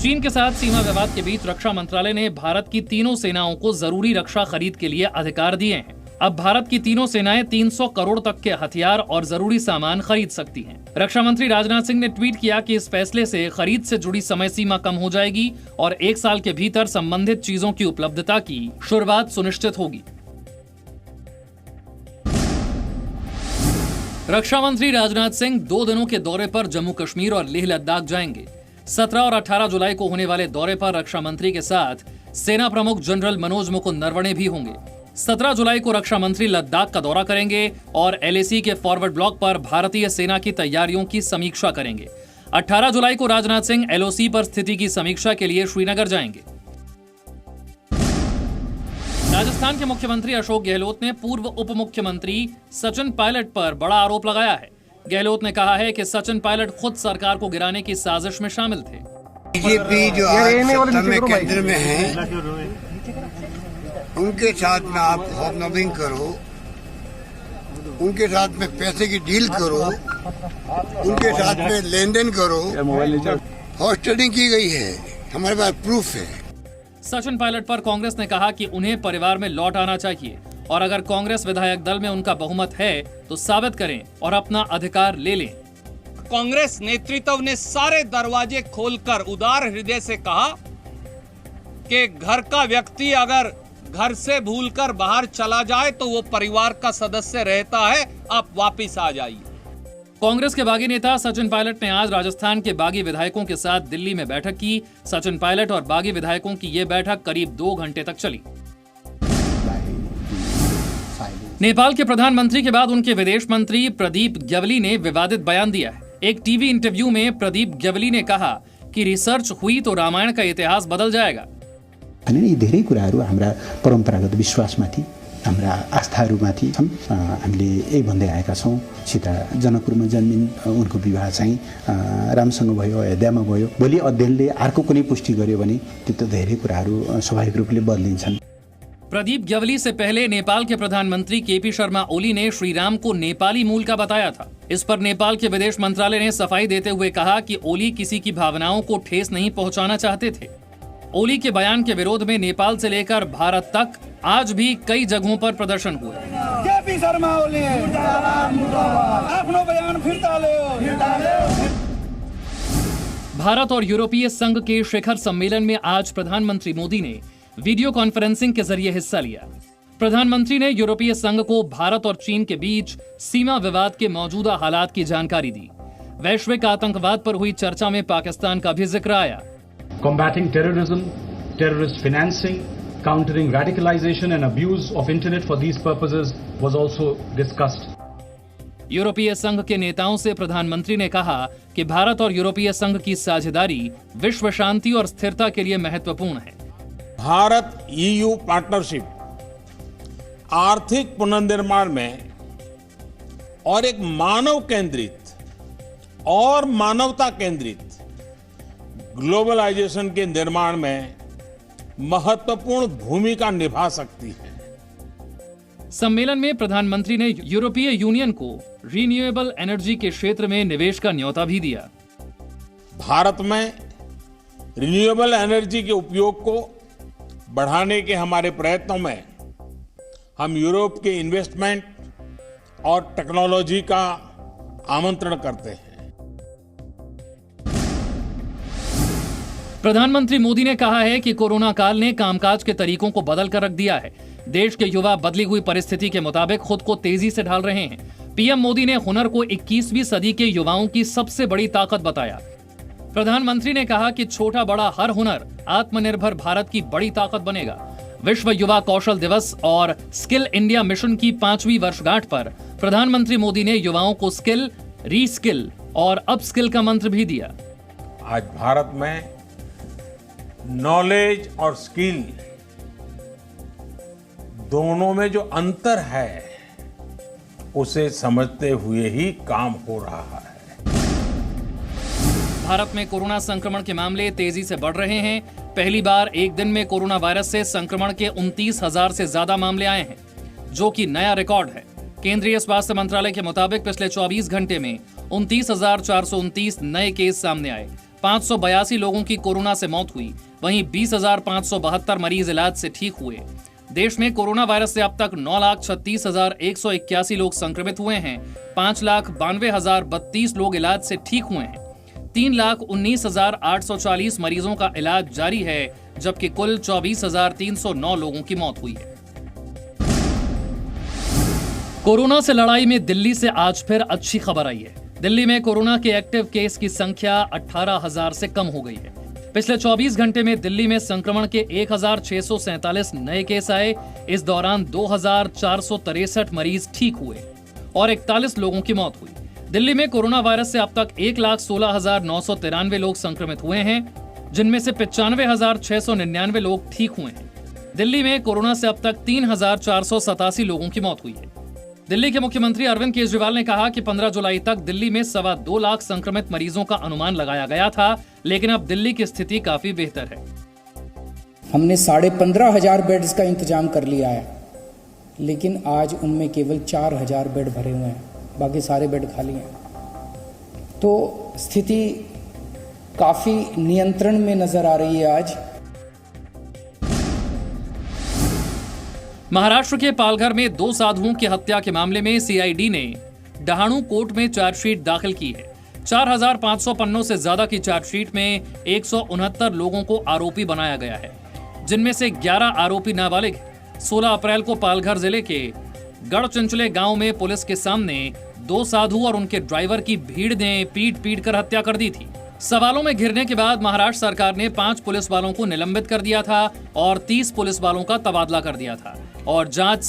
चीन के साथ सीमा विवाद के बीच रक्षा मंत्रालय ने भारत की तीनों सेनाओं को जरूरी रक्षा खरीद के लिए अधिकार दिए हैं। अब भारत की तीनों सेनाएं 300 करोड़ तक के हथियार और जरूरी सामान खरीद सकती हैं। रक्षा मंत्री राजनाथ सिंह ने ट्वीट किया कि इस फैसले से खरीद से जुड़ी समय सीमा कम हो जाएगी और 1 साल के भीतर संबंधित चीजों की उपलब्धता की शुरुआत सुनिश्चित होगी। रक्षा मंत्री राजनाथ सिंह 2 दिनों के दौरे पर जम्मू कश्मीर और लेह लद्दाख जाएंगे। 17 और 18 जुलाई को होने वाले दौरे पर रक्षा मंत्री के साथ सेना प्रमुख जनरल मनोज मुकुंद नरवणे भी होंगे। 17 जुलाई को रक्षा मंत्री लद्दाख का दौरा करेंगे और LAC के फॉरवर्ड ब्लॉक पर भारतीय सेना की तैयारियों की समीक्षा करेंगे। 18 जुलाई को राजनाथ सिंह LOC पर स्थिति की समीक्षा के लिए श्रीनगर जाएंगे। राजस्थान के मुख्यमंत्री अशोक गहलोत ने पूर्व उप मुख्यमंत्री सचिन पायलट पर बड़ा आरोप लगाया है। गहलोत ने कहा है कि सचिन पायलट खुद सरकार को गिराने की साजिश में शामिल थे। बीजेपी जो आज सत्ता में केंद्र में है, उनके साथ में आप हॉबनॉबिंग करो, उनके साथ में पैसे की डील करो, उनके साथ में लेन देन करो। हॉस्टलिंग की गई है, हमारे पास प्रूफ है। सचिन पायलट पर कांग्रेस ने कहा कि उन्हें परिवार में लौट आना चाहिए और अगर कांग्रेस विधायक दल में उनका बहुमत है तो साबित करें और अपना अधिकार ले लें। कांग्रेस नेतृत्व ने सारे दरवाजे खोलकर उदार हृदय से कहा कि घर का व्यक्ति अगर घर से भूलकर बाहर चला जाए तो वो परिवार का सदस्य रहता है, आप वापिस आ जाइए। कांग्रेस के बागी नेता सचिन पायलट ने आज राजस्थान के बागी विधायकों के साथ दिल्ली में बैठक की। सचिन पायलट और बागी विधायकों की ये बैठक करीब 2 घंटे तक चली। नेपाल के प्रधानमंत्री के बाद उनके विदेश मंत्री प्रदीप ग्यावली ने विवादित बयान दिया है। एक टीवी इंटरव्यू में प्रदीप ग्यावली ने कहा कि रिसर्च हुई तो रामायण का इतिहास बदल जाएगा। यी धेरै कुराहरू हाम्रा परम्परागत विश्वासमाथि, हाम्रा आस्थाहरूमाथि छन्। हामीले यही भन्दै आएका छौँ। सीता जनकपुरमा जन्मिन्, उनको विवाह चाहिँ रामसँग भयो, अयोध्यामा भयो। भोलि अध्ययनले अर्को कुनै पुष्टि गर्यो भने त्यो त धेरै कुराहरू स्वाभाविक रूपले बदलिन्छन्। प्रदीप ग्यावली से पहले नेपाल के प्रधानमंत्री KP शर्मा ओली ने श्री राम को नेपाली मूल का बताया था। इस पर नेपाल के विदेश मंत्रालय ने सफाई देते हुए कहा कि ओली किसी की भावनाओं को ठेस नहीं पहुंचाना चाहते थे। ओली के बयान के विरोध में नेपाल से लेकर भारत तक आज भी कई जगहों पर प्रदर्शन हुए। KP शर्मा ओली अपना बयान फिरता लो। भारत और यूरोपीय संघ के शिखर सम्मेलन में आज प्रधानमंत्री मोदी ने वीडियो कॉन्फ्रेंसिंग के जरिए हिस्सा लिया। प्रधानमंत्री ने यूरोपीय संघ को भारत और चीन के बीच सीमा विवाद के मौजूदा हालात की जानकारी दी। वैश्विक आतंकवाद पर हुई चर्चा में पाकिस्तान का भी जिक्र आया। Combating terrorism, terrorist financing, countering radicalization and abuse of internet for these purposes was also discussed. यूरोपीय संघ के नेताओं से प्रधानमंत्री ने कहा कि भारत और यूरोपीय संघ की साझेदारी विश्व शांति और स्थिरता के लिए महत्वपूर्ण है। भारत EU पार्टनरशिप आर्थिक पुनर्निर्माण में और एक मानव केंद्रित और मानवता केंद्रित ग्लोबलाइजेशन के निर्माण में महत्वपूर्ण भूमिका निभा सकती है। सम्मेलन में प्रधानमंत्री ने यूरोपीय यूनियन को रिन्यूएबल एनर्जी के क्षेत्र में निवेश का न्योता भी दिया। भारत में रिन्यूएबल एनर्जी के उपयोग को बढ़ाने के हमारे प्रयत्नों में हम यूरोप के इन्वेस्टमेंट और टेक्नोलॉजी का आमंत्रण करते हैं। प्रधानमंत्री मोदी ने कहा है कि कोरोना काल ने कामकाज के तरीकों को बदल कर रख दिया है। देश के युवा बदली हुई परिस्थिति के मुताबिक खुद को तेजी से ढाल रहे हैं। पीएम मोदी ने हुनर को 21वीं सदी के युवाओं की सबसे बड़ी ताकत बताया। प्रधानमंत्री ने कहा कि छोटा बड़ा हर हुनर आत्मनिर्भर भारत की बड़ी ताकत बनेगा। विश्व युवा कौशल दिवस और स्किल इंडिया मिशन की 5वीं वर्षगांठ पर प्रधानमंत्री मोदी ने युवाओं को स्किल, रीस्किल और अपस्किल का मंत्र भी दिया। आज भारत में नॉलेज और स्किल दोनों में जो अंतर है उसे समझते हुए ही काम हो रहा है। भारत में कोरोना संक्रमण के मामले तेजी से बढ़ रहे हैं। पहली बार एक दिन में कोरोना वायरस से संक्रमण के 29,000 से ज्यादा मामले आए हैं, जो कि नया रिकॉर्ड है। केंद्रीय स्वास्थ्य मंत्रालय के मुताबिक पिछले 24 घंटे में 29,429 नए केस सामने आए। 582 लोगों की कोरोना से मौत हुई। वहीं 20,572 मरीज इलाज से ठीक हुए। देश में कोरोना वायरस से अब तक 9,36,181 लोग संक्रमित हुए हैं। 5,92,032 लोग इलाज से ठीक हुए हैं। 3,19,840 मरीजों का इलाज जारी है, जबकि कुल 24,309 लोगों की मौत हुई है। कोरोना से लड़ाई में दिल्ली से आज फिर अच्छी खबर आई है। दिल्ली में कोरोना के एक्टिव केस की संख्या 18,000 से कम हो गई है। पिछले 24 घंटे में दिल्ली में संक्रमण के 1,647 नए केस आए। इस दौरान 2,463 मरीज ठीक हुए और 41 लोगों की मौत हुई। दिल्ली में कोरोना वायरस से अब तक 1,16,993 लोग संक्रमित हुए हैं, जिनमें से 95,699 लोग ठीक हुए हैं। दिल्ली में कोरोना से अब तक 3,487 लोगों की मौत हुई है। दिल्ली के मुख्यमंत्री अरविंद केजरीवाल ने कहा कि 15 जुलाई तक दिल्ली में 2.25 लाख संक्रमित मरीजों का अनुमान लगाया गया था, लेकिन अब दिल्ली की स्थिति काफी बेहतर है। हमने 15,500 बेड्स का इंतजाम कर लिया है, लेकिन आज उनमें केवल 4,000 बेड भरे हुए हैं, बाकी सारे बेड खाली हैं। तो स्थिति काफी नियंत्रण में नजर आ रही है आज। महाराष्ट्र के पालघर में 2 साधुओं की हत्या के मामले में सीआईडी ने डहाणू कोर्ट में चार्जशीट दाखिल की है। 4,500 पन्नों से ज्यादा की चार्जशीट में 169 लोगों को आरोपी बनाया गया है, जिनमें से 11 आरोपी नाबालिग हैं। 16 अप्रैल को पालघर जिले के गढ़चिंचले गांव में पुलिस के सामने 2 साधु और उनके ड्राइवर की भीड़ ने पीट कर हत्या कर दी थी। सवालों में घिरने के बाद महाराष्ट्र सरकार ने 5 पुलिस वालों को निलंबित कर दिया था और 30 पुलिस वालों का तबादला कर दिया था और जांच